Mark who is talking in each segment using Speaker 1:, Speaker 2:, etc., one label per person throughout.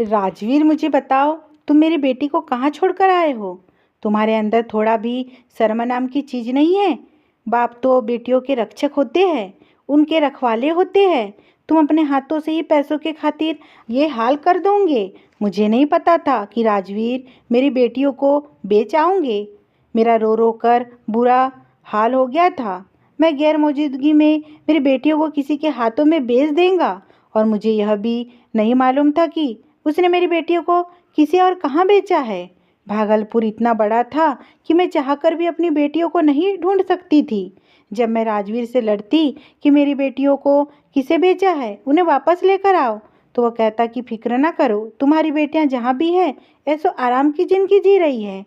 Speaker 1: राजवीर, मुझे बताओ, तुम मेरी बेटी को कहाँ छोड़कर आए हो? तुम्हारे अंदर थोड़ा भी शर्म नाम की चीज़ नहीं है? बाप तो बेटियों के रक्षक होते हैं, उनके रखवाले होते हैं। तुम अपने हाथों से ही पैसों के खातिर ये हाल कर दोगे। मुझे नहीं पता था कि राजवीर मेरी बेटियों को बेच आओगे। मेरा रो रो कर बुरा हाल हो गया था। मैं गैर मौजूदगी में मेरी बेटियों को किसी के हाथों में बेच देंगा, और मुझे यह भी नहीं मालूम था कि उसने मेरी बेटियों को किसी और कहाँ बेचा है। भागलपुर इतना बड़ा था कि मैं चाहकर भी अपनी बेटियों को नहीं ढूंढ सकती थी। जब मैं राजवीर से लड़ती कि मेरी बेटियों को किसे बेचा है, उन्हें वापस लेकर आओ, तो वह कहता कि फिक्र ना करो, तुम्हारी बेटियां जहाँ भी है ऐसो आराम की जिंदगी जी रही है।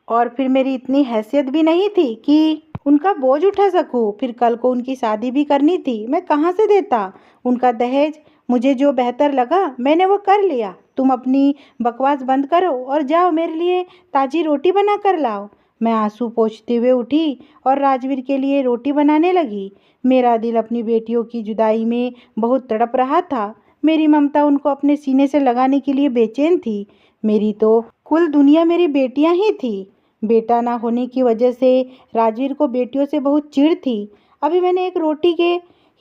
Speaker 1: और फिर मेरी इतनी हैसियत भी नहीं थी कि उनका बोझ उठा सकूं। फिर कल को उनकी शादी भी करनी थी, मैं कहाँ से देता उनका दहेज। मुझे जो बेहतर लगा मैंने वो कर लिया। तुम अपनी बकवास बंद करो और जाओ मेरे लिए ताज़ी रोटी बना कर लाओ। मैं आंसू पोंछते हुए उठी और राजवीर के लिए रोटी बनाने लगी। मेरा दिल अपनी बेटियों की जुदाई में बहुत तड़प रहा था। मेरी ममता उनको अपने सीने से लगाने के लिए बेचैन थी। मेरी तो कुल दुनिया मेरी बेटियां ही थी। बेटा ना होने की वजह से राजवीर को बेटियों से बहुत चिढ़ थी। अभी मैंने एक रोटी के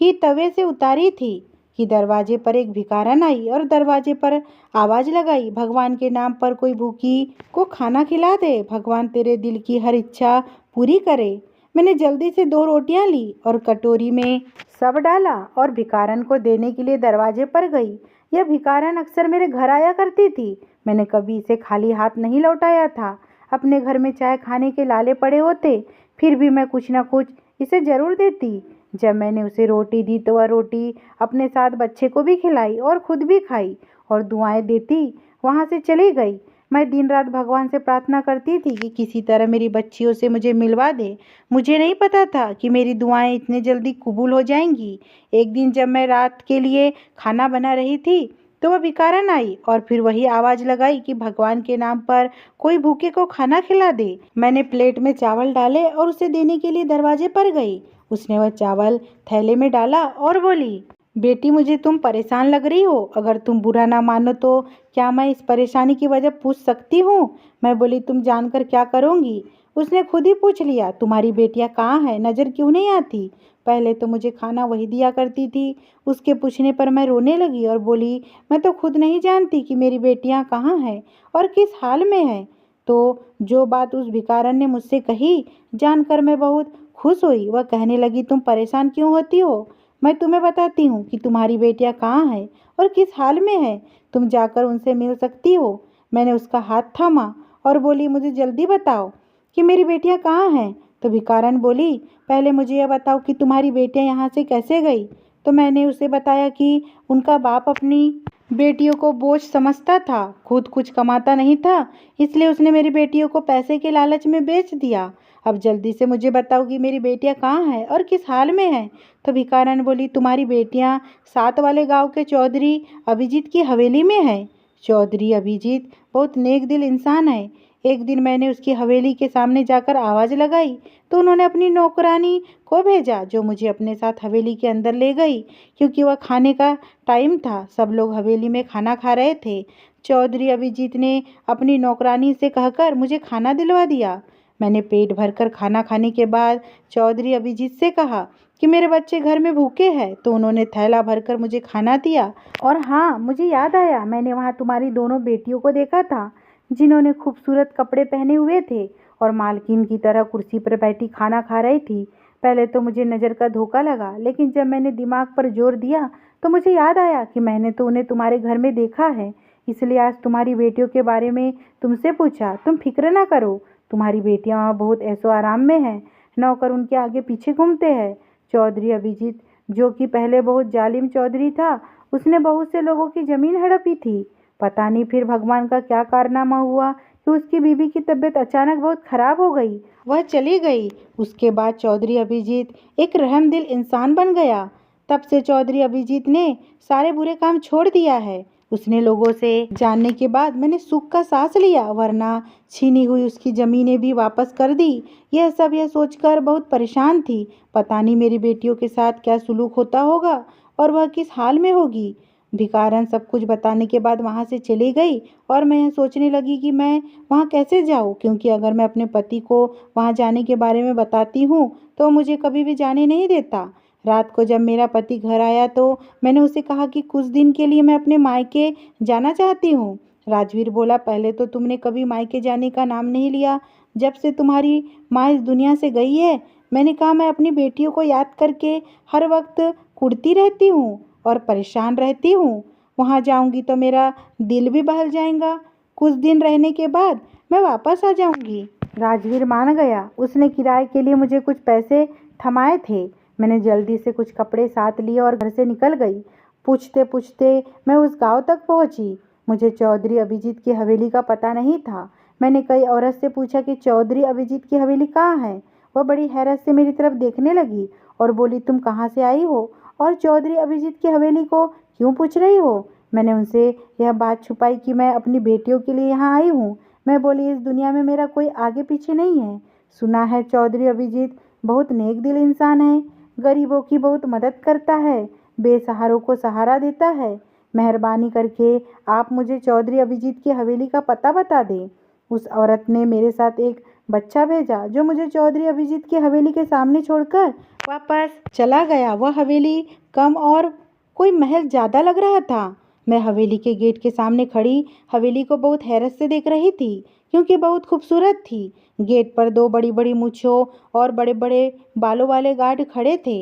Speaker 1: ही तवे से उतारी थी कि दरवाजे पर एक भिखारन आई और दरवाजे पर आवाज़ लगाई, भगवान के नाम पर कोई भूखी को खाना खिला दे, भगवान तेरे दिल की हर इच्छा पूरी करे। मैंने जल्दी से 2 रोटियां ली और कटोरी में सब डाला और भिखारन को देने के लिए दरवाजे पर गई। यह भिखारन अक्सर मेरे घर आया करती थी। मैंने कभी इसे खाली हाथ नहीं लौटाया था। अपने घर में चाहे खाने के लाले पड़े होते, फिर भी मैं कुछ न कुछ इसे जरूर देती। जब मैंने उसे रोटी दी तो वह रोटी अपने साथ बच्चे को भी खिलाई और खुद भी खाई और दुआएं देती वहाँ से चली गई। मैं दिन रात भगवान से प्रार्थना करती थी कि किसी तरह मेरी बच्चियों से मुझे मिलवा दे। मुझे नहीं पता था कि मेरी दुआएं इतने जल्दी कबूल हो जाएंगी। एक दिन जब मैं रात के लिए खाना बना रही थी तो वह भिखारन आई और फिर वही आवाज़ लगाई कि भगवान के नाम पर कोई भूखे को खाना खिला दे। मैंने प्लेट में चावल डाले और उसे देने के लिए दरवाजे पर गई। उसने वह चावल थैले में डाला और बोली, बेटी, मुझे तुम परेशान लग रही हो। अगर तुम बुरा ना मानो तो क्या मैं इस परेशानी की वजह पूछ सकती हूँ? मैं बोली, तुम जानकर क्या करोगी? उसने खुद ही पूछ लिया, तुम्हारी बेटियाँ कहाँ हैं? नज़र क्यों नहीं आती? पहले तो मुझे खाना वही दिया करती थी। उसके पूछने पर मैं रोने लगी और बोली, मैं तो खुद नहीं जानती कि मेरी बेटियाँ कहाँ हैं और किस हाल में हैं। तो जो बात उस भिखारन ने मुझसे कही जानकर मैं बहुत खुश हुई। वह कहने लगी, तुम परेशान क्यों होती हो? मैं तुम्हें बताती हूँ कि तुम्हारी बेटियाँ कहाँ हैं और किस हाल में है। तुम जाकर उनसे मिल सकती हो। मैंने उसका हाथ थामा और बोली, मुझे जल्दी बताओ कि मेरी बेटियाँ कहाँ हैं। तो भिखारन बोली, पहले मुझे यह बताओ कि तुम्हारी बेटियाँ यहाँ से कैसे गई। तो मैंने उसे बताया कि उनका बाप अपनी बेटियों को बोझ समझता था, खुद कुछ कमाता नहीं था, इसलिए उसने मेरी बेटियों को पैसे के लालच में बेच दिया। अब जल्दी से मुझे बताओ कि मेरी बेटियां कहाँ हैं और किस हाल में हैं। तो भिखारन बोली, तुम्हारी बेटियां साथ वाले गांव के चौधरी अभिजीत की हवेली में है। चौधरी अभिजीत बहुत नेक दिल इंसान है। एक दिन मैंने उसकी हवेली के सामने जाकर आवाज़ लगाई तो उन्होंने अपनी नौकरानी को भेजा, जो मुझे अपने साथ हवेली के अंदर ले गई। क्योंकि वह खाने का टाइम था, सब लोग हवेली में खाना खा रहे थे। चौधरी अभिजीत ने अपनी नौकरानी से कहकर मुझे खाना दिलवा दिया। मैंने पेट भरकर खाना खाने के बाद चौधरी अभिजीत से कहा कि मेरे बच्चे घर में भूखे हैं, तो उन्होंने थैला भरकर मुझे खाना दिया। और हाँ, मुझे याद आया, मैंने वहाँ तुम्हारी दोनों बेटियों को देखा था, जिन्होंने खूबसूरत कपड़े पहने हुए थे और मालकिन की तरह कुर्सी पर बैठी खाना खा रही थी। पहले तो मुझे नज़र का धोखा लगा, लेकिन जब मैंने दिमाग पर जोर दिया तो मुझे याद आया कि मैंने तो उन्हें तुम्हारे घर में देखा है। इसलिए आज तुम्हारी बेटियों के बारे में तुमसे पूछा। तुम फिक्र ना करो, तुम्हारी बेटियां वहाँ बहुत ऐशो आराम में हैं। नौकर उनके आगे पीछे घूमते हैं। चौधरी अभिजीत, जो कि पहले बहुत जालिम चौधरी था, उसने बहुत से लोगों की ज़मीन हड़पी थी। पता नहीं फिर भगवान का क्या कारनामा हुआ कि उसकी बीवी की तबीयत अचानक बहुत खराब हो गई, वह चली गई। उसके बाद चौधरी अभिजीत एक रहमदिल इंसान बन गया। तब से चौधरी अभिजीत ने सारे बुरे काम छोड़ दिया है। उसने लोगों से जानने के बाद मैंने सुख का सांस लिया, वरना छीनी हुई उसकी ज़मीनें भी वापस कर दी। यह सोचकर बहुत परेशान थी। पता नहीं मेरी बेटियों के साथ क्या सुलूक होता होगा और वह किस हाल में होगी। भिखारन सब कुछ बताने के बाद वहाँ से चली गई और मैं यह सोचने लगी कि मैं वहाँ कैसे जाऊँ, क्योंकि अगर मैं अपने पति को वहाँ जाने के बारे में बताती हूँ तो मुझे कभी भी जाने नहीं देता। रात को जब मेरा पति घर आया तो मैंने उसे कहा कि कुछ दिन के लिए मैं अपने मायके जाना चाहती हूँ। राजवीर बोला, पहले तो तुमने कभी मायके जाने का नाम नहीं लिया, जब से तुम्हारी माँ इस दुनिया से गई है। मैंने कहा, मैं अपनी बेटियों को याद करके हर वक्त कुढ़ती रहती हूँ और परेशान रहती हूँ। वहाँ जाऊँगी तो मेरा दिल भी बहल जाएगा। कुछ दिन रहने के बाद मैं वापस आ जाऊँगी। राजवीर मान गया। उसने किराए के लिए मुझे कुछ पैसे थमाए थे। मैंने जल्दी से कुछ कपड़े साथ लिए और घर से निकल गई। पूछते पूछते मैं उस गांव तक पहुंची। मुझे चौधरी अभिजीत की हवेली का पता नहीं था। मैंने कई औरत से पूछा कि चौधरी अभिजीत की हवेली कहाँ है। वह बड़ी हैरत से मेरी तरफ देखने लगी और बोली, तुम कहाँ से आई हो और चौधरी अभिजीत की हवेली को क्यों पूछ रही हो? मैंने उनसे यह बात छुपाई कि मैं अपनी बेटियों के लिए यहाँ आई हूँ। मैं बोली, इस दुनिया में मेरा कोई आगे पीछे नहीं है। सुना है चौधरी अभिजीत बहुत नेक दिल इंसान है, गरीबों की बहुत मदद करता है, बेसहारों को सहारा देता है। मेहरबानी करके आप मुझे चौधरी अभिजीत की हवेली का पता बता दें। उस औरत ने मेरे साथ एक बच्चा भेजा जो मुझे चौधरी अभिजीत की हवेली के सामने छोड़कर वापस चला गया। वह हवेली कम और कोई महल ज़्यादा लग रहा था। मैं हवेली के गेट के सामने खड़ी हवेली को बहुत हैरत से देख रही थी, क्योंकि बहुत खूबसूरत थी। गेट पर दो बड़ी बड़ी मूछों और बड़े बड़े बालों वाले गार्ड खड़े थे।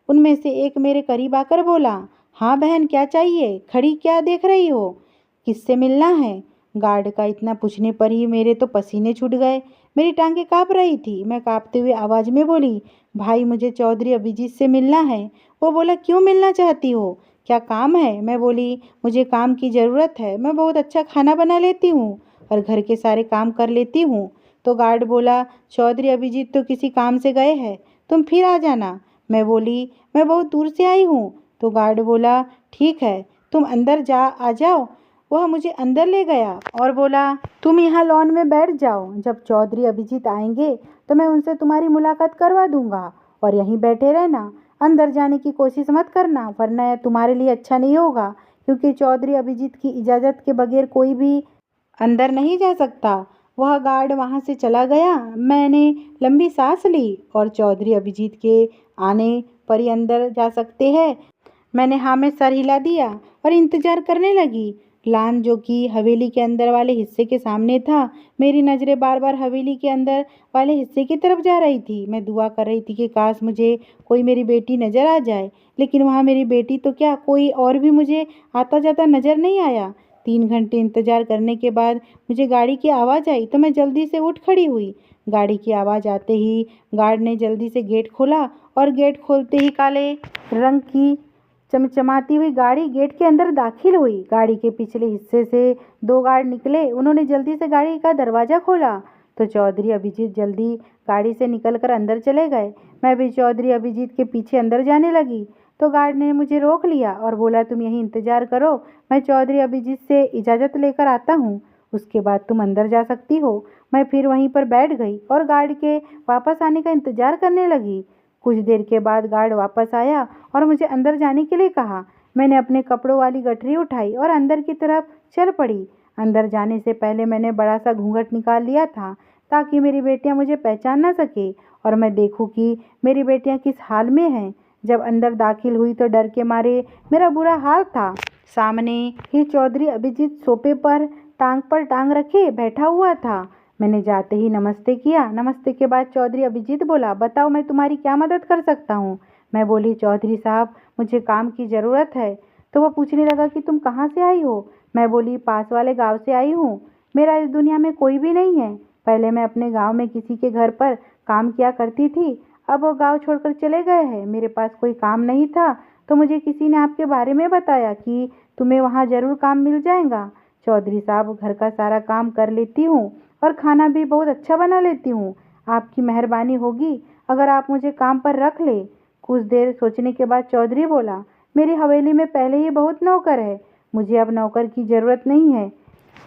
Speaker 1: उनमें से एक मेरे करीब आकर बोला, हाँ बहन, क्या चाहिए? खड़ी क्या देख रही हो? किससे मिलना है? गार्ड का इतना पूछने पर ही मेरे तो पसीने छूट गए। मेरी टांगें काँप रही थी। मैं काँपते हुए आवाज़ में बोली, भाई मुझे चौधरी अभिजीत से मिलना है। वो बोला, क्यों मिलना चाहती हो? क्या काम है? मैं बोली, मुझे काम की ज़रूरत है। मैं बहुत अच्छा खाना बना लेती हूँ और घर के सारे काम कर लेती हूँ। तो गार्ड बोला, चौधरी अभिजीत तो किसी काम से गए हैं, तुम फिर आ जाना। मैं बोली, मैं बहुत दूर से आई हूँ। तो गार्ड बोला, ठीक है, तुम अंदर आ जाओ। वह मुझे अंदर ले गया और बोला, तुम यहाँ लॉन में बैठ जाओ। जब चौधरी अभिजीत आएंगे तो मैं उनसे तुम्हारी मुलाकात करवा दूंगा और यहीं बैठे रहना। अंदर जाने की कोशिश मत करना, वरना यह तुम्हारे लिए अच्छा नहीं होगा, क्योंकि चौधरी अभिजीत की इजाज़त के बगैर कोई भी अंदर नहीं जा सकता। वह गार्ड वहाँ से चला गया। मैंने लंबी सांस ली और चौधरी अभिजीत के आने पर ही अंदर जा सकते हैं, मैंने हाँ में सर हिला दिया और इंतज़ार करने लगी। लान जो कि हवेली के अंदर वाले हिस्से के सामने था, मेरी नज़रें बार बार हवेली के अंदर वाले हिस्से की तरफ जा रही थी। मैं दुआ कर रही थी कि काश मुझे कोई मेरी बेटी नज़र आ जाए, लेकिन वहाँ मेरी बेटी तो क्या, कोई और भी मुझे आता जाता नज़र नहीं आया। 3 घंटे इंतज़ार करने के बाद मुझे गाड़ी की आवाज़ आई तो मैं जल्दी से उठ खड़ी हुई। गाड़ी की आवाज़ आते ही गार्ड ने जल्दी से गेट खोला और गेट खोलते ही काले रंग की चमचमाती हुई गाड़ी गेट के अंदर दाखिल हुई। गाड़ी के पिछले हिस्से से 2 गार्ड निकले। उन्होंने जल्दी से गाड़ी का दरवाज़ा खोला तो चौधरी अभिजीत जल्दी गाड़ी से निकलकर अंदर चले गए। मैं भी चौधरी अभिजीत के पीछे अंदर जाने लगी तो गार्ड ने मुझे रोक लिया और बोला, तुम यहीं इंतज़ार करो, मैं चौधरी अभिजीत से इजाज़त लेकर आता हूँ, उसके बाद तुम अंदर जा सकती हो। मैं फिर वहीं पर बैठ गई और गार्ड के वापस आने का इंतज़ार करने लगी। कुछ देर के बाद गार्ड वापस आया और मुझे अंदर जाने के लिए कहा। मैंने अपने कपड़ों वाली गठरी उठाई और अंदर की तरफ चल पड़ी। अंदर जाने से पहले मैंने बड़ा सा घूंघट निकाल लिया था ताकि मेरी बेटियां मुझे पहचान ना सके और मैं देखूं कि मेरी बेटियां किस हाल में हैं। जब अंदर दाखिल हुई तो डर के मारे मेरा बुरा हाल था। सामने ही चौधरी अभिजीत सोफे पर टांग रखे बैठा हुआ था। मैंने जाते ही नमस्ते किया। नमस्ते के बाद चौधरी अभिजीत बोला, बताओ मैं तुम्हारी क्या मदद कर सकता हूँ? मैं बोली, चौधरी साहब मुझे काम की ज़रूरत है। तो वह पूछने लगा कि तुम कहाँ से आई हो? मैं बोली, पास वाले गांव से आई हूँ। मेरा इस दुनिया में कोई भी नहीं है। पहले मैं अपने गांव में किसी के घर पर काम किया करती थी, अब वो गांव छोड़कर चले गए हैं। मेरे पास कोई काम नहीं था तो मुझे किसी ने आपके बारे में बताया कि तुम्हें वहाँ ज़रूर काम मिल जाएगा। चौधरी साहब घर का सारा काम कर लेती हूँ और खाना भी बहुत अच्छा बना लेती हूँ। आपकी मेहरबानी होगी अगर आप मुझे काम पर रख ले। कुछ देर सोचने के बाद चौधरी बोला, मेरी हवेली में पहले ही बहुत नौकर है, मुझे अब नौकर की ज़रूरत नहीं है।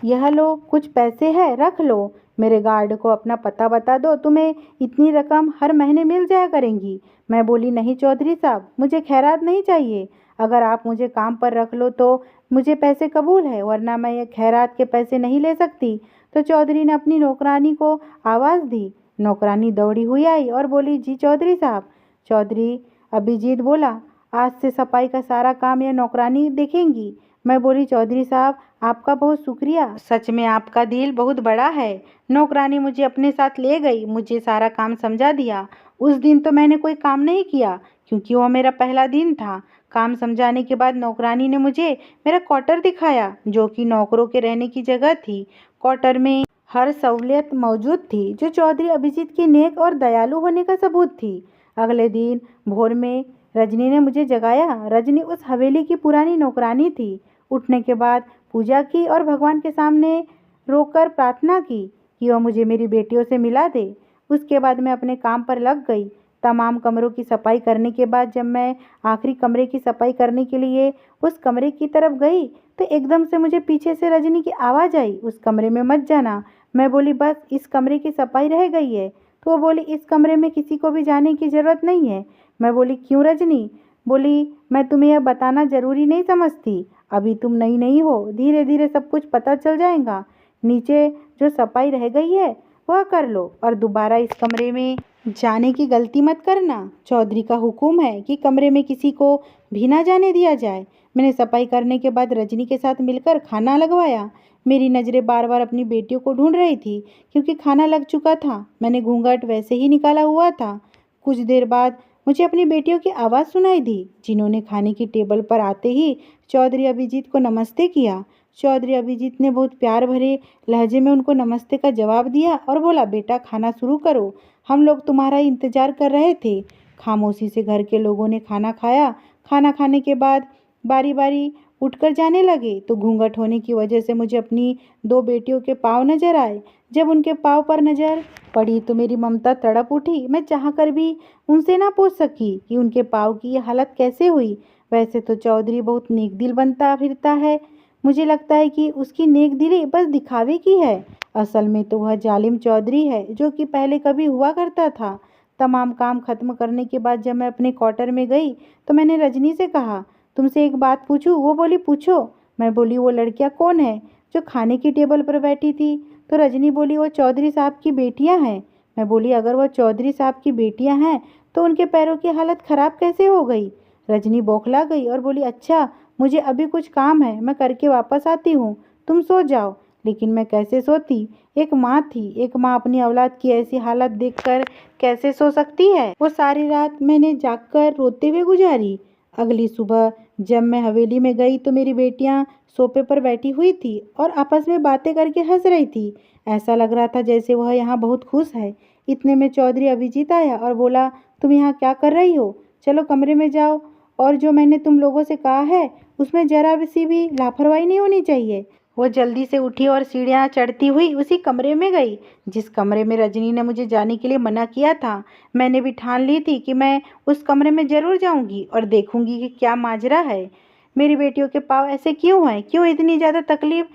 Speaker 1: यह लो, कुछ पैसे हैं, रख लो। मेरे गार्ड को अपना पता बता दो, तुम्हें इतनी रकम हर महीने मिल जाया करेंगी। मैं बोली, नहीं चौधरी साहब, मुझे खैरात नहीं चाहिए। अगर आप मुझे काम पर रख लो तो मुझे पैसे कबूल है, वरना मैं ये खैरात के पैसे नहीं ले सकती। तो चौधरी ने अपनी नौकरानी को आवाज़ दी। नौकरानी दौड़ी हुई आई और बोली, जी चौधरी साहब। चौधरी अभिजीत बोला, आज से सफाई का सारा काम यह नौकरानी देखेंगी। मैं बोली, चौधरी साहब आपका बहुत शुक्रिया, सच में आपका दिल बहुत बड़ा है। नौकरानी मुझे अपने साथ ले गई, मुझे सारा काम समझा दिया। उस दिन तो मैंने कोई काम नहीं किया क्योंकि वो मेरा पहला दिन था। काम समझाने के बाद नौकरानी ने मुझे मेरा क्वार्टर दिखाया, जो कि नौकरों के रहने की जगह थी। क्वार्टर में हर सहूलियत मौजूद थी, जो चौधरी अभिजीत के नेक और दयालु होने का सबूत थी। अगले दिन भोर में रजनी ने मुझे जगाया। रजनी उस हवेली की पुरानी नौकरानी थी। उठने के बाद पूजा की और भगवान के सामने रोकर प्रार्थना की कि वह मुझे मेरी बेटियों से मिला दे। उसके बाद मैं अपने काम पर लग गई। तमाम कमरों की सफाई करने के बाद जब मैं आखिरी कमरे की सफाई करने के लिए उस कमरे की तरफ गई तो एकदम से मुझे पीछे से रजनी की आवाज़ आई, उस कमरे में मत जाना। मैं बोली, बस इस कमरे की सफाई रह गई है। तो वो बोली, इस कमरे में किसी को भी जाने की ज़रूरत नहीं है। मैं बोली, क्यों रजनी? बोली, मैं तुम्हें यह बताना ज़रूरी नहीं समझती, अभी तुम नई नहीं हो, धीरे धीरे सब कुछ पता चल जाएगा। नीचे जो सफाई रह गई है वह कर लो और दोबारा इस कमरे में जाने की गलती मत करना। चौधरी का हुक्म है कि कमरे में किसी को भी ना जाने दिया जाए। मैंने सफाई करने के बाद रजनी के साथ मिलकर खाना लगवाया। मेरी नज़रें बार बार अपनी बेटियों को ढूंढ रही थी क्योंकि खाना लग चुका था। मैंने घूंघट वैसे ही निकाला हुआ था। कुछ देर बाद मुझे अपनी बेटियों की आवाज़ सुनाई दी, जिन्होंने खाने की टेबल पर आते ही चौधरी अभिजीत को नमस्ते किया। चौधरी अभिजीत ने बहुत प्यार भरे लहजे में उनको नमस्ते का जवाब दिया और बोला, बेटा खाना शुरू करो, हम लोग तुम्हारा इंतज़ार कर रहे थे। खामोशी से घर के लोगों ने खाना खाया। खाना खाने के बाद बारी बारी उठकर जाने लगे तो घूंघट होने की वजह से मुझे अपनी दो बेटियों के पाँव नजर आए। जब उनके पाँव पर नज़र पड़ी तो मेरी ममता तड़प उठी। मैं चाहकर भी उनसे ना पूछ सकी कि उनके पाँव की ये हालत कैसे हुई। वैसे तो चौधरी बहुत नेक दिल बनता फिरता है, मुझे लगता है कि उसकी नेक दिली बस दिखावे की है। असल में तो वह जालिम चौधरी है जो कि पहले कभी हुआ करता था। तमाम काम खत्म करने के बाद जब मैं अपने क्वार्टर में गई तो मैंने रजनी से कहा, तुमसे एक बात पूछूं? वो बोली, पूछो। मैं बोली, वो लड़कियां कौन है जो खाने की टेबल पर बैठी थी? तो रजनी बोली, वो चौधरी साहब की बेटियां हैं। मैं बोली, अगर वो चौधरी साहब की बेटियां हैं तो उनके पैरों की हालत ख़राब कैसे हो गई? रजनी बौखला गई और बोली, अच्छा मुझे अभी कुछ काम है, मैं करके वापस आती हूँ, तुम सो जाओ। लेकिन मैं कैसे सोती? एक माँ थी, एक माँ अपनी औलाद की ऐसी हालत देखकर कैसे सो सकती है? वो सारी रात मैंने जागकर रोते हुए गुजारी। अगली सुबह जब मैं हवेली में गई तो मेरी बेटियां सोफे पर बैठी हुई थी और आपस में बातें करके हंस रही थी। ऐसा लग रहा था जैसे वह यहाँ बहुत खुश है। इतने में चौधरी अभिजीत आया और बोला, तुम यहाँ क्या कर रही हो? चलो कमरे में जाओ, और जो मैंने तुम लोगों से कहा है उसमें जरा सी भी लापरवाही नहीं होनी चाहिए। वो जल्दी से उठी और सीढ़ियाँ चढ़ती हुई उसी कमरे में गई जिस कमरे में रजनी ने मुझे जाने के लिए मना किया था। मैंने भी ठान ली थी कि मैं उस कमरे में ज़रूर जाऊंगी और देखूंगी कि क्या माजरा है। मेरी बेटियों के पाँव ऐसे क्यों हैं? क्यों इतनी ज़्यादा तकलीफ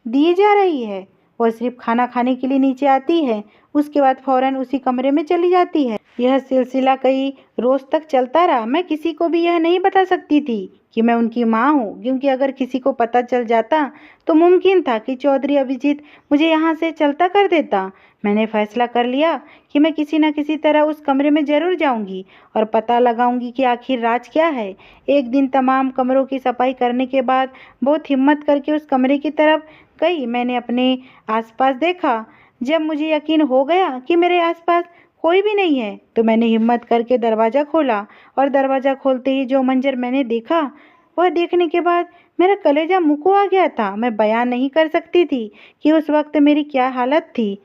Speaker 1: दी जा रही है? वह सिर्फ खाना खाने के लिए नीचे आती है, उसके बाद फौरन उसी कमरे में चली जाती है। यह सिलसिला कई रोज़ तक चलता रहा। मैं किसी को भी यह नहीं बता सकती थी कि मैं उनकी माँ हूँ, क्योंकि अगर किसी को पता चल जाता तो मुमकिन था कि चौधरी अभिजीत मुझे यहाँ से चलता कर देता। मैंने फैसला कर लिया कि मैं किसी न किसी तरह उस कमरे में ज़रूर जाऊंगी और पता लगाऊंगी कि आखिर राज क्या है। एक दिन तमाम कमरों की सफाई करने के बाद बहुत हिम्मत करके उस कमरे की तरफ गई। मैंने अपने आसपास देखा। जब मुझे यकीन हो गया कि मेरे आसपास कोई भी नहीं है तो मैंने हिम्मत करके दरवाज़ा खोला, और दरवाज़ा खोलते ही जो मंजर मैंने देखा वह देखने के बाद मेरा कलेजा मुँह को आ गया था। मैं बयान नहीं कर सकती थी कि उस वक्त मेरी क्या हालत थी।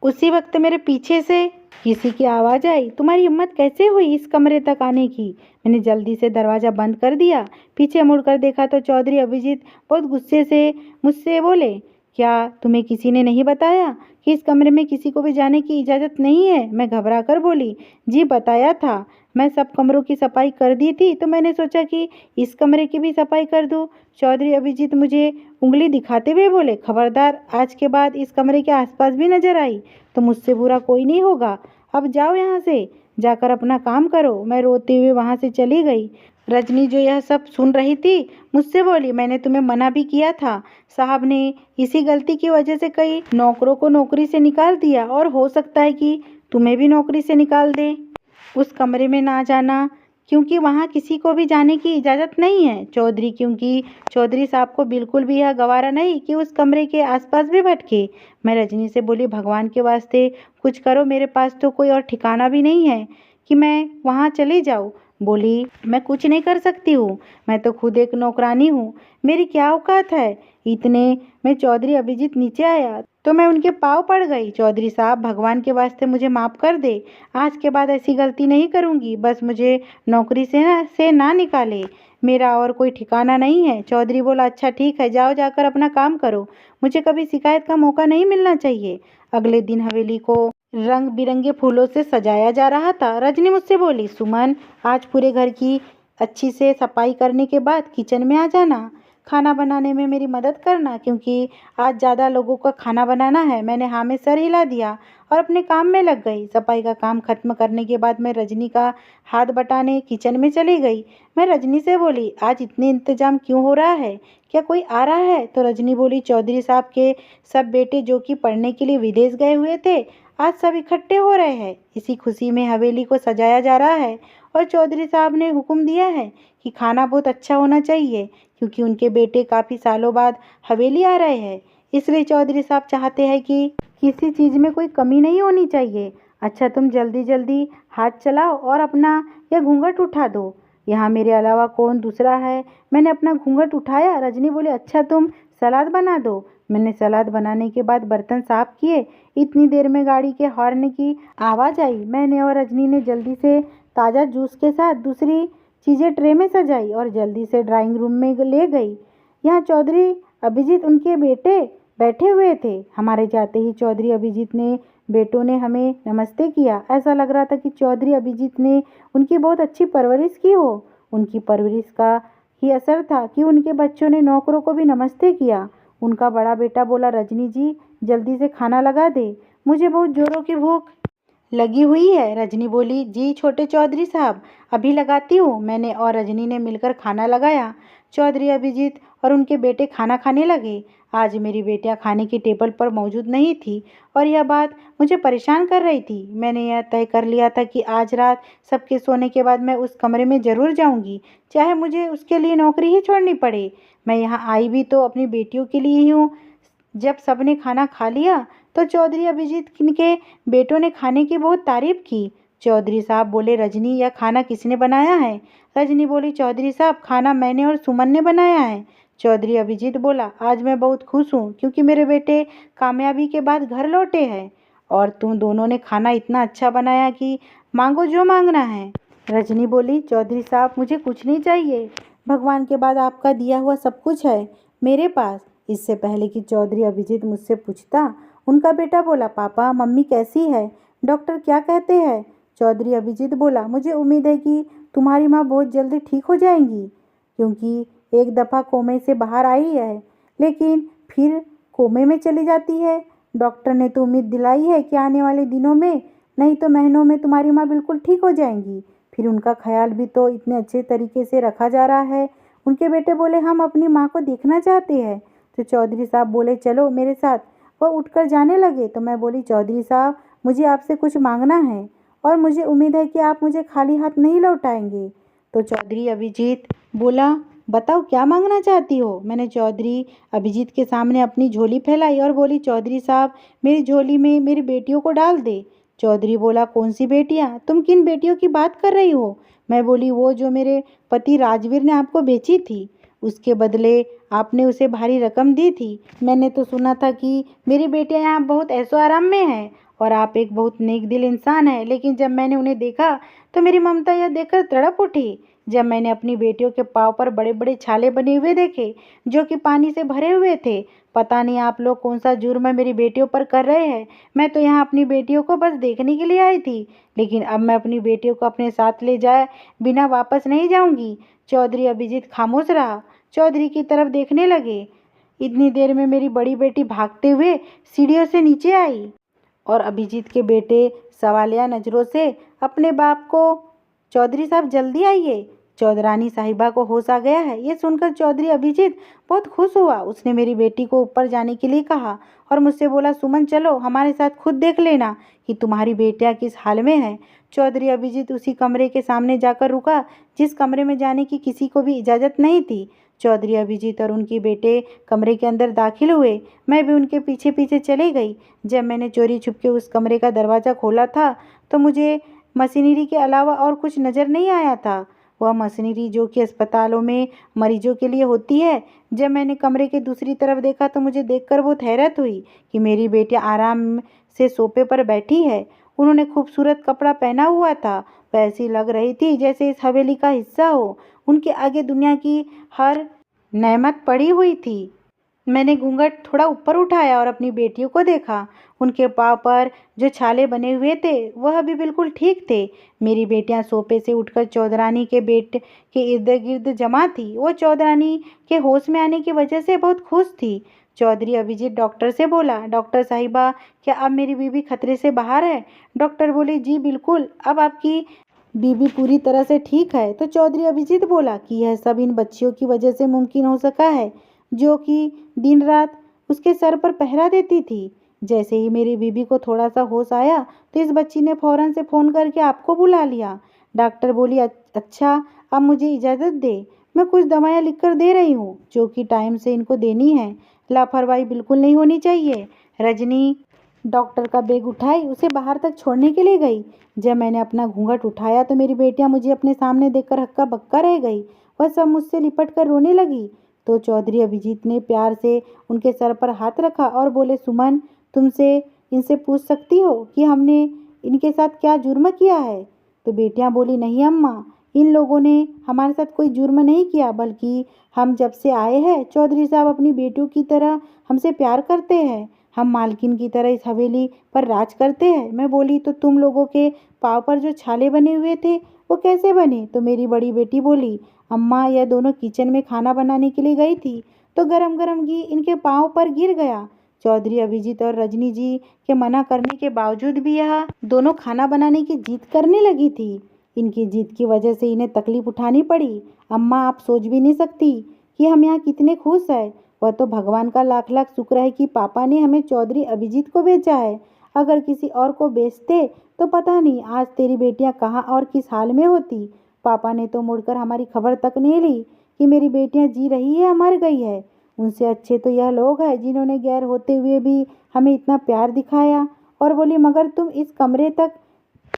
Speaker 1: उसी वक्त मेरे पीछे से किसी की आवाज़ आई, तुम्हारी हिम्मत कैसे हुई इस कमरे तक आने की? मैंने जल्दी से दरवाज़ा बंद कर दिया। पीछे मुड़कर देखा तो चौधरी अभिजीत बहुत गुस्से से मुझसे बोले, क्या तुम्हें किसी ने नहीं बताया कि इस कमरे में किसी को भी जाने की इजाज़त नहीं है? मैं घबरा कर बोली, जी बताया था, मैं सब कमरों की सफाई कर दी थी तो मैंने सोचा कि इस कमरे की भी सफाई कर दूं। चौधरी अभिजीत मुझे उंगली दिखाते हुए बोले, खबरदार आज के बाद इस कमरे के आसपास भी नजर आई तो मुझसे बुरा कोई नहीं होगा। अब जाओ यहाँ से, जाकर अपना काम करो। मैं रोते हुए वहाँ से चली गई। रजनी जो यह सब सुन रही थी मुझसे बोली, मैंने तुम्हें मना भी किया था। साहब ने इसी गलती की वजह से कई नौकरों को नौकरी से निकाल दिया और हो सकता है कि तुम्हें भी नौकरी से निकाल दे। उस कमरे में ना जाना, क्योंकि वहाँ किसी को भी जाने की इजाज़त नहीं है चौधरी, क्योंकि चौधरी साहब को बिल्कुल भी यह गवारा नहीं कि उस कमरे के आसपास भी भटके। मैं रजनी से बोली, भगवान के वास्ते कुछ करो, मेरे पास तो कोई और ठिकाना भी नहीं है कि मैं वहाँ चली जाऊँ। बोली, मैं कुछ नहीं कर सकती हूँ, मैं तो खुद एक नौकरानी हूँ, मेरी क्या औकात है। इतने में चौधरी अभिजीत नीचे आया तो मैं उनके पाँव पड़ गई। चौधरी साहब, भगवान के वास्ते मुझे माफ़ कर दे, आज के बाद ऐसी गलती नहीं करूँगी, बस मुझे नौकरी से ना निकाले, मेरा और कोई ठिकाना नहीं है। चौधरी बोला, अच्छा ठीक है, जाओ जाकर अपना काम करो, मुझे कभी शिकायत का मौका नहीं मिलना चाहिए। अगले दिन हवेली को रंग बिरंगे फूलों से सजाया जा रहा था। रजनी मुझसे बोली, सुमन, आज पूरे घर की अच्छी से सफाई करने के बाद किचन में आ जाना, खाना बनाने में मेरी मदद करना, क्योंकि आज ज़्यादा लोगों का खाना बनाना है। मैंने हाँ में सर हिला दिया और अपने काम में लग गई। सफाई का काम खत्म करने के बाद मैं रजनी का हाथ बटाने किचन में चली गई। मैं रजनी से बोली, आज इतने इंतजाम क्यों हो रहा है, क्या कोई आ रहा है? तो रजनी बोली, चौधरी साहब के सब बेटे जो कि पढ़ने के लिए विदेश गए हुए थे, आज सब इकट्ठे हो रहे हैं। इसी खुशी में हवेली को सजाया जा रहा है और चौधरी साहब ने हुक्म दिया है कि खाना बहुत अच्छा होना चाहिए, क्योंकि उनके बेटे काफ़ी सालों बाद हवेली आ रहे हैं। इसलिए चौधरी साहब चाहते हैं कि किसी चीज़ में कोई कमी नहीं होनी चाहिए। अच्छा, तुम जल्दी जल्दी हाथ चलाओ और अपना यह घूंघट उठा दो, यहाँ मेरे अलावा कौन दूसरा है। मैंने अपना घूंघट उठाया। रजनी बोले, अच्छा तुम सलाद बना दो। मैंने सलाद बनाने के बाद बर्तन साफ किए। इतनी देर में गाड़ी के हॉर्न की आवाज़ आई। मैंने और रजनी ने जल्दी से ताज़ा जूस के साथ दूसरी चीज़ें ट्रे में सजाई और जल्दी से ड्राइंग रूम में ले गई। यहाँ चौधरी अभिजीत उनके बेटे बैठे हुए थे। हमारे जाते ही चौधरी अभिजीत ने बेटों ने हमें नमस्ते किया। ऐसा लग रहा था कि चौधरी अभिजीत ने उनकी बहुत अच्छी परवरिश की हो। उनकी परवरिश का ही असर था कि उनके बच्चों ने नौकरों को भी नमस्ते किया। उनका बड़ा बेटा बोला, रजनी जी जल्दी से खाना लगा दे, मुझे बहुत ज़ोरों की भूख लगी हुई है। रजनी बोली, जी छोटे चौधरी साहब, अभी लगाती हूँ। मैंने और रजनी ने मिलकर खाना लगाया। चौधरी अभिजीत और उनके बेटे खाना खाने लगे। आज मेरी बेटियाँ खाने की टेबल पर मौजूद नहीं थी और यह बात मुझे परेशान कर रही थी। मैंने यह तय कर लिया था कि आज रात सबके सोने के बाद मैं उस कमरे में ज़रूर जाऊँगी, चाहे मुझे उसके लिए नौकरी ही छोड़नी पड़े। मैं यहाँ आई भी तो अपनी बेटियों के लिए ही हूँ। जब सबने खाना खा लिया तो चौधरी अभिजीत के बेटों ने खाने की बहुत तारीफ की। चौधरी साहब बोले, रजनी यह खाना किसने बनाया है? रजनी बोली, चौधरी साहब खाना मैंने और सुमन ने बनाया है। चौधरी अभिजीत बोला, आज मैं बहुत खुश हूँ क्योंकि मेरे बेटे कामयाबी के बाद घर लौटे हैं और तुम दोनों ने खाना इतना अच्छा बनाया कि मांगो जो मांगना है। रजनी बोली, चौधरी साहब मुझे कुछ नहीं चाहिए, भगवान के बाद आपका दिया हुआ सब कुछ है मेरे पास। इससे पहले कि चौधरी अभिजीत मुझसे पूछता, उनका बेटा बोला, पापा मम्मी कैसी है, डॉक्टर क्या कहते हैं? चौधरी अभिजीत बोला, मुझे उम्मीद है कि तुम्हारी माँ बहुत जल्दी ठीक हो जाएंगी, क्योंकि एक दफ़ा कोमे से बाहर आई है लेकिन फिर कोमे में चली जाती है। डॉक्टर ने तो उम्मीद दिलाई है कि आने वाले दिनों में नहीं तो महीनों में तुम्हारी माँ बिल्कुल ठीक हो जाएंगी। फिर उनका ख्याल भी तो इतने अच्छे तरीके से रखा जा रहा है। उनके बेटे बोले, हम अपनी माँ को देखना चाहते हैं। तो चौधरी साहब बोले, चलो मेरे साथ। वह उठकर जाने लगे तो मैं बोली, चौधरी साहब मुझे आपसे कुछ मांगना है और मुझे उम्मीद है कि आप मुझे खाली हाथ नहीं लौटाएंगे। तो चौधरी अभिजीत बोला, बताओ क्या मांगना चाहती हो? मैंने चौधरी अभिजीत के सामने अपनी झोली फैलाई और बोली, चौधरी साहब मेरी झोली में मेरी बेटियों को डाल दे। चौधरी बोला, कौन सी बेटियां? तुम किन बेटियों की बात कर रही हो? मैं बोली, वो जो मेरे पति राजवीर ने आपको बेची थी, उसके बदले आपने उसे भारी रकम दी थी। मैंने तो सुना था कि मेरी बेटियां यहाँ बहुत ऐशो आराम में हैं और आप एक बहुत नेक दिल इंसान हैं, लेकिन जब मैंने उन्हें देखा तो मेरी ममता यह देखकर तड़प उठी। जब मैंने अपनी बेटियों के पाँव पर बड़े बड़े छाले बने हुए देखे जो कि पानी से भरे हुए थे। पता नहीं आप लोग कौन सा जुर्म मेरी बेटियों पर कर रहे हैं। मैं तो यहाँ अपनी बेटियों को बस देखने के लिए आई थी, लेकिन अब मैं अपनी बेटियों को अपने साथ ले जाए बिना वापस नहीं जाऊँगी। चौधरी अभिजीत खामोश रहा, चौधरी की तरफ देखने लगे। इतनी देर में मेरी बड़ी बेटी भागते हुए सीढ़ियों से नीचे आई और अभिजीत के बेटे सवालिया नज़रों से अपने बाप को, चौधरी साहब जल्दी आइए, चौधरानी साहिबा को होश आ गया है। ये सुनकर चौधरी अभिजीत बहुत खुश हुआ। उसने मेरी बेटी को ऊपर जाने के लिए कहा और मुझसे बोला, सुमन चलो हमारे साथ खुद देख लेना कि तुम्हारी बेटियां किस हाल में है। चौधरी अभिजीत उसी कमरे के सामने जाकर रुका जिस कमरे में जाने की किसी को भी इजाज़त नहीं थी। चौधरी अभिजीत और उनके बेटे कमरे के अंदर दाखिल हुए। मैं भी उनके पीछे पीछे चली गई। जब मैंने चोरी छुपके उस कमरे का दरवाज़ा खोला था तो मुझे मशीनरी के अलावा और कुछ नज़र नहीं आया था। वह मशीनरी जो कि अस्पतालों में मरीजों के लिए होती है। जब मैंने कमरे के दूसरी तरफ देखा तो मुझे देखकर बहुत हैरत हुई कि मेरी बेटी आराम से सोफे पर बैठी है। उन्होंने खूबसूरत कपड़ा पहना हुआ था। वह ऐसी लग रही थी जैसे इस हवेली का हिस्सा हो। उनके आगे दुनिया की हर नेमत पड़ी हुई थी। मैंने घूंघट थोड़ा ऊपर उठाया और अपनी बेटियों को देखा। उनके पाँव पर जो छाले बने हुए थे वह भी बिल्कुल ठीक थे। मेरी बेटियां सोफे से उठकर चौधरानी के बेट के इर्द गिर्द जमा थी। वो चौधरानी के होश में आने की वजह से बहुत खुश थी। चौधरी अभिजीत डॉक्टर से बोला, डॉक्टर साहिबा क्या अब मेरी बीबी खतरे से बाहर है? डॉक्टर बोली, जी बिल्कुल, अब आपकी बीबी पूरी तरह से ठीक है। तो चौधरी अभिजीत बोला कि यह सब इन बच्चियों की वजह से मुमकिन हो सका है जो कि दिन रात उसके सर पर पहरा देती थी। जैसे ही मेरी बीबी को थोड़ा सा होश आया तो इस बच्ची ने फौरन से फ़ोन करके आपको बुला लिया। डॉक्टर बोली, अच्छा अब मुझे इजाज़त दे, मैं कुछ दवाइयाँ लिख कर दे रही हूँ जो कि टाइम से इनको देनी है। लापरवाही बिल्कुल नहीं होनी चाहिए। रजनी डॉक्टर का बैग उठाई उसे बाहर तक छोड़ने के लिए गई। जब मैंने अपना घूंघट उठाया तो मेरी बेटियां मुझे अपने सामने देखकर हक्का बक्का रह गई। वह सब मुझसे लिपट कर रोने लगी। तो चौधरी अभिजीत ने प्यार से उनके सर पर हाथ रखा और बोले, सुमन तुमसे इनसे पूछ सकती हो कि हमने इनके साथ क्या जुर्म किया है? तो बेटियां बोली, नहीं अम्मा, इन लोगों ने हमारे साथ कोई जुर्म नहीं किया, बल्कि हम जब से आए हैं चौधरी साहब अपनी बेटियों की तरह हमसे प्यार करते हैं। हम मालकिन की तरह इस हवेली पर राज करते हैं। मैं बोली, तो तुम लोगों के पाँव पर जो छाले बने हुए थे वो कैसे बने? तो मेरी बड़ी बेटी बोली, अम्मा यह दोनों किचन में खाना बनाने के लिए गई थी तो गरम गरम घी इनके पाँव पर गिर गया। चौधरी अभिजीत और रजनी जी के मना करने के बावजूद भी यह दोनों खाना बनाने की जिद करने लगी थी। इनकी जिद की वजह से इन्हें तकलीफ उठानी पड़ी। अम्मा आप सोच भी नहीं सकती कि हम यहाँ कितने खुश हैं। वह तो भगवान का लाख लाख शुक्र है कि पापा ने हमें चौधरी अभिजीत को बेचा है। अगर किसी और को बेचते तो पता नहीं आज तेरी बेटियां कहाँ और किस हाल में होती। पापा ने तो मुड़कर हमारी खबर तक नहीं ली कि मेरी बेटियां जी रही है या मर गई है। उनसे अच्छे तो यह लोग हैं जिन्होंने गैर होते हुए भी हमें इतना प्यार दिखाया। और बोली, मगर तुम इस कमरे तक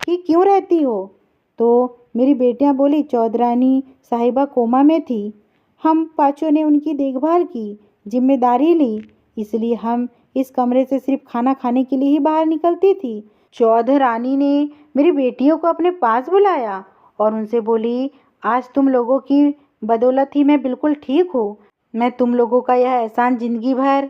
Speaker 1: ही क्यों रहती हो? तो मेरी बेटियां बोली, चौधरानी साहिबा कोमा में थी, हम पाँचों ने उनकी देखभाल की, जिम्मेदारी ली, इसलिए हम इस कमरे से सिर्फ खाना खाने के लिए ही बाहर निकलती थी। चौधरानी ने मेरी बेटियों को अपने पास बुलाया और उनसे बोली, आज तुम लोगों की बदौलत ही मैं बिल्कुल ठीक हूँ। मैं तुम लोगों का यह एहसान जिंदगी भर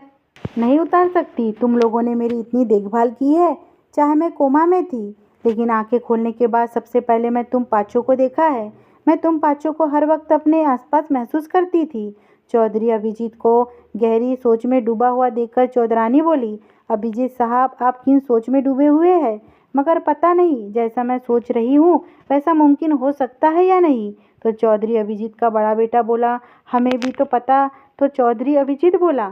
Speaker 1: नहीं उतार सकती। तुम लोगों ने मेरी इतनी देखभाल की है, चाहे मैं कोमा में थी, लेकिन आंखें खोलने के बाद सबसे पहले मैं तुम पाँचों को देखा है। मैं तुम पाँचों को हर वक्त अपने आसपास महसूस करती थी। चौधरी अभिजीत को गहरी सोच में डूबा हुआ देखकर चौधरानी बोली, अभिजीत साहब आप किन सोच में डूबे हुए हैं? मगर पता नहीं जैसा मैं सोच रही हूँ वैसा मुमकिन हो सकता है या नहीं। तो चौधरी अभिजीत का बड़ा बेटा बोला, हमें भी तो पता। तो चौधरी अभिजीत बोला,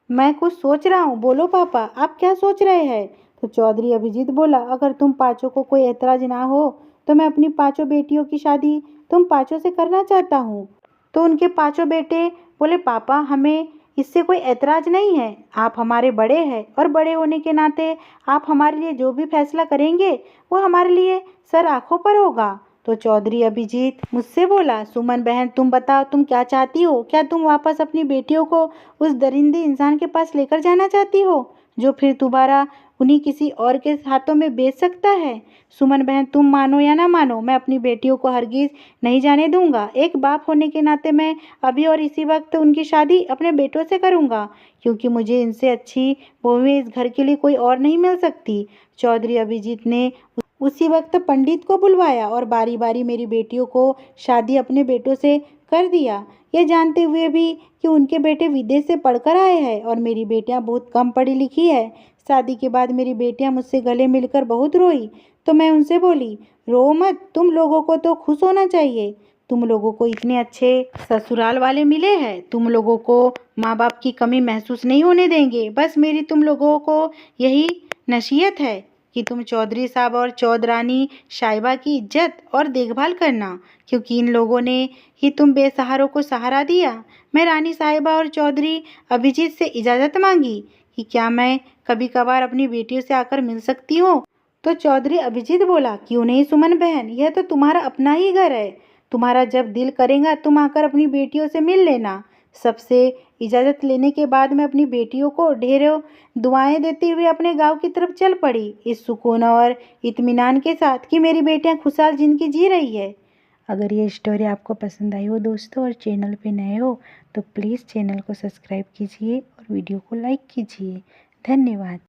Speaker 1: मैं कुछ सोच रहा हूँ, बोलो पापा आप क्या सोच रहे हैं? तो चौधरी अभिजीत बोला, अगर तुम पाँचों को कोई एतराज़ ना हो तो मैं अपनी पाँचों बेटियों की शादी तुम पाँचों से करना चाहता हूँ। तो उनके पाँचों बेटे बोले, पापा हमें इससे कोई एतराज़ नहीं है, आप हमारे बड़े हैं और बड़े होने के नाते आप हमारे लिए जो भी फैसला करेंगे वो हमारे लिए सर आँखों पर होगा। तो चौधरी अभिजीत मुझसे बोला, सुमन बहन तुम बताओ तुम क्या चाहती हो? क्या तुम वापस अपनी बेटियों को उस दरिंदे इंसान के पास लेकर जाना चाहती हो जो फिर दोबारा उन्हीं किसी और के हाथों में बेच सकता है? सुमन बहन तुम मानो या ना मानो, मैं अपनी बेटियों को हरगिज नहीं जाने दूंगा। एक बाप होने के नाते मैं अभी और इसी वक्त उनकी शादी अपने बेटों से करूंगा, क्योंकि मुझे इनसे अच्छी बहुएं इस घर के लिए कोई और नहीं मिल सकती। चौधरी अभिजीत ने उसी वक्त पंडित को बुलवाया और बारी बारी मेरी बेटियों को शादी अपने बेटों से कर दिया, ये जानते हुए भी कि उनके बेटे विदेश से पढ़कर आए हैं और मेरी बेटियां बहुत कम पढ़ी लिखी है। शादी के बाद मेरी बेटियां मुझसे गले मिलकर बहुत रोई, तो मैं उनसे बोली, रो मत, तुम लोगों को तो खुश होना चाहिए, तुम लोगों को इतने अच्छे ससुराल वाले मिले हैं, तुम लोगों को माँ बाप की कमी महसूस नहीं होने देंगे। बस मेरी तुम लोगों को यही नसीहत है कि तुम चौधरी साहब और चौधरानी साहिबा की इज्जत और देखभाल करना, क्योंकि इन लोगों ने ही तुम बेसहारों को सहारा दिया। मैं रानी साहिबा और चौधरी अभिजीत से इजाज़त मांगी कि क्या मैं कभी कभार अपनी बेटियों से आकर मिल सकती हूँ। तो चौधरी अभिजीत बोला, क्यों नहीं सुमन बहन, यह तो तुम्हारा अपना ही घर है। तुम्हारा जब दिल करेगा तुम आकर अपनी बेटियों से मिल लेना। सबसे इजाज़त लेने के बाद मैं अपनी बेटियों को ढेरों दुआएं देती हुए अपने गांव की तरफ चल पड़ी, इस सुकून और इत्मीनान के साथ कि मेरी बेटियां खुशहाल ज़िंदगी जी रही है। अगर ये स्टोरी आपको पसंद आई हो दोस्तों और चैनल पे नए हो तो प्लीज़ चैनल को सब्सक्राइब कीजिए और वीडियो को लाइक कीजिए। धन्यवाद।